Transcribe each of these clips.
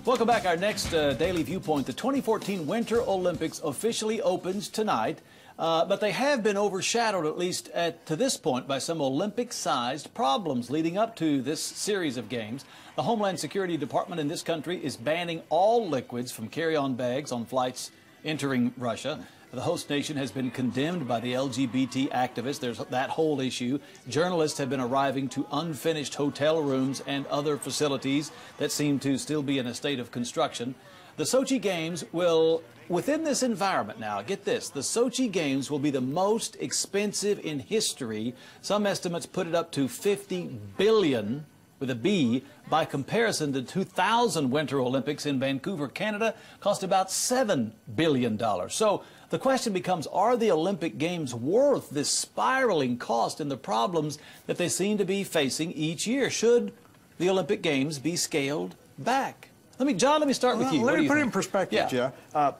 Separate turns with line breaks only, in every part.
Welcome back. Our next Daily Viewpoint. The 2014 Winter Olympics officially opens tonight, but they have been overshadowed, at least to this point, by some Olympic-sized problems leading up to this series of games. The Homeland Security Department in this country is banning all liquids from carry-on bags on flights entering Russia. The host nation has been condemned by the LGBT activists. There's that whole issue. Journalists have been arriving to unfinished hotel rooms and other facilities that seem to still be in a state of construction. The Sochi Games will, within this environment now, get this, the Sochi Games will be the most expensive in history. Some estimates put it up to $50 billion, with a B. By comparison, the 2000 Winter Olympics in Vancouver, Canada, cost about $7 billion. So the question becomes, are the Olympic Games worth this spiraling cost and the problems that they seem to be facing each year? Should the Olympic Games be scaled back? John, let me start with you.
Let me put it in perspective,
yeah.
Jeff.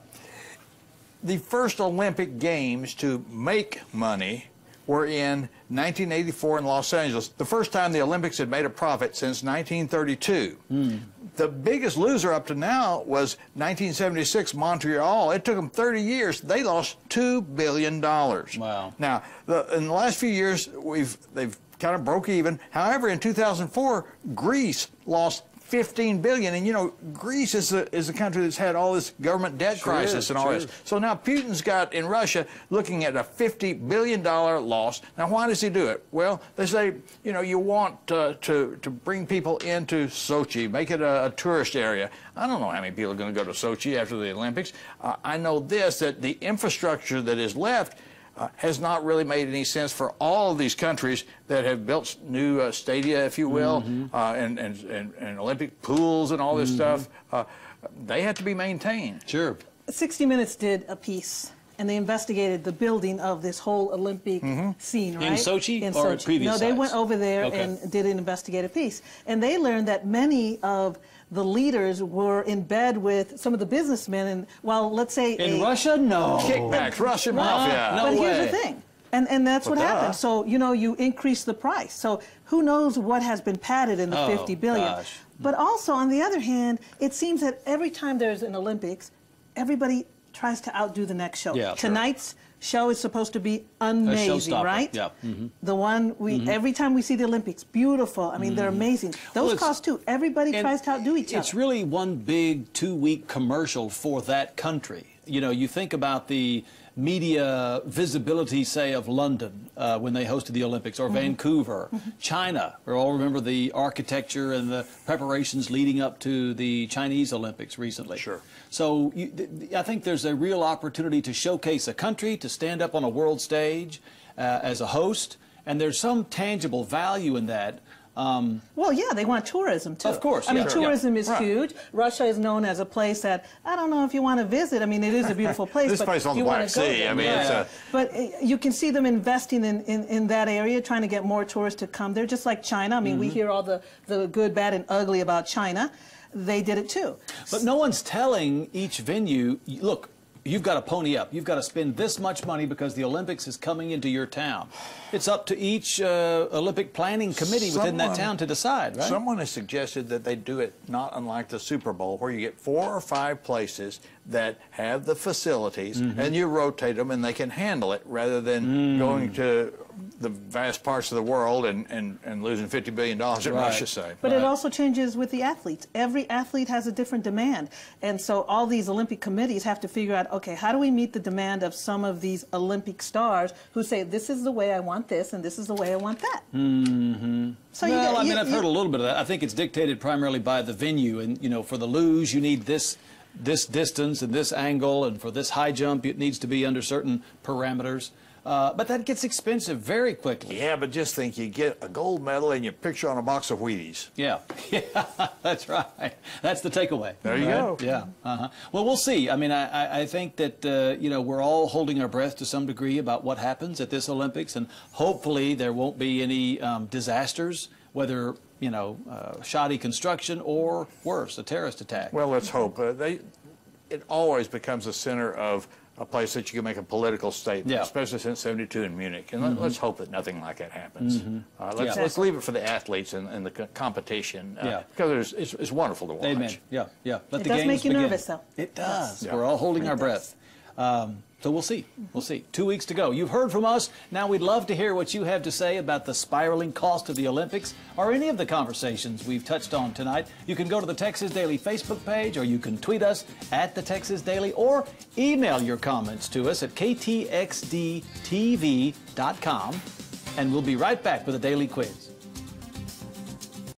The first Olympic Games to make money were in 1984 in Los Angeles, the first time the Olympics had made a profit since 1932. The biggest loser up to now was 1976 Montreal. It took them 30 years. They lost $2 billion.
Wow.
Now, in the last few years, they've kind of broke even. However, in 2004, Greece lost $15 billion, and you know, Greece is a country that's had all this government debt crisis and all this. So now Putin's got in Russia looking at a $50 billion loss. Now, why does he do it? Well, they say, you know, you want to bring people into Sochi, make it a tourist area. I don't know how many people are going to go to Sochi after the Olympics. I know this, that the infrastructure that is left has not really made any sense for all of these countries that have built new stadia, if you will, and Olympic pools and all this stuff. They have to be maintained.
Sure.
60 Minutes did a piece, and they investigated the building of this whole Olympic scene, right?
In Sochi
in
or
Sochi.
previous
No, they
sites?
went over there and did an investigative piece. And they learned that many of the leaders were in bed with some of the businessmen, and while, let's say...
In Russia? No.
Kickbacks, Russian mafia.
No
but
way.
here's the thing. And that's what happened. So, you know, you increase the price. So who knows what has been padded in the $50 billion.
Gosh.
But also, on the other hand, it seems that every time there's an Olympics, everybody tries to outdo the next show.
Yeah,
Tonight's show is supposed to be amazing, right?
Yeah.
The one every time we see the Olympics, beautiful. I mean, they're amazing. Those cost too. Everybody tries to outdo each other.
It's really one big 2-week commercial for that country. You know, you think about the media visibility, say, of London when they hosted the Olympics, or Vancouver, China. We all remember the architecture and the preparations leading up to the Chinese Olympics recently.
Sure.
So I think there's a real opportunity to showcase a country, to stand up on a world stage as a host, and there's some tangible value in that.
Well, yeah, they want tourism, too.
Of course,
I mean,
yeah.
tourism is huge. Russia is known as a place that, I don't know if you want to visit. I mean, it is a beautiful place.
This
but
place on the
you
Black
want to go
Sea,
there.
I mean, it's
But you can see them investing in that area, trying to get more tourists to come there, just like China. I mean, we hear all the good, bad, and ugly about China. They did it, too.
But no one's telling each venue, look, you've got to pony up. You've got to spend this much money because the Olympics is coming into your town. It's up to each Olympic planning committee within that town to decide, right?
Someone has suggested that they do it not unlike the Super Bowl, where you get 4 or 5 places that have the facilities, and you rotate them, and they can handle it, rather than going to the vast parts of the world and losing $50 billion in Russia, say.
But it also changes with the athletes. Every athlete has a different demand. And so all these Olympic committees have to figure out, okay, how do we meet the demand of some of these Olympic stars who say, this is the way I want this, and this is the way I want that? So
Well, I mean, I've heard a little bit of that. I think it's dictated primarily by the venue. And, you know, for the luge, you need this distance and this angle, and for this high jump, it needs to be under certain parameters. But that gets expensive very quickly.
Yeah, but just think, you get a gold medal and your picture on a box of Wheaties.
Yeah, yeah, that's right. That's the takeaway.
There you go.
Yeah. Well, we'll see. I mean, I think that, you know, we're all holding our breath to some degree about what happens at this Olympics, and hopefully there won't be any disasters, whether, you know, shoddy construction or worse, a terrorist attack.
Well, let's hope. It always becomes a center of a place that you can make a political statement,
Yeah.
especially since '72 in Munich. And let's hope that nothing like that happens. Let's leave it for the athletes and the competition, because it's wonderful to watch.
Amen. Yeah, yeah. Let
It
the
does
games
make you
begin.
nervous, though.
It does.
Yeah.
We're all holding our
It
breath. So we'll see. We'll see. 2 weeks to go. You've heard from us. Now we'd love to hear what you have to say about the spiraling cost of the Olympics or any of the conversations we've touched on tonight. You can go to the Texas Daily Facebook page, or you can tweet us at the Texas Daily, or email your comments to us at ktxdtv.com. And we'll be right back with a daily quiz.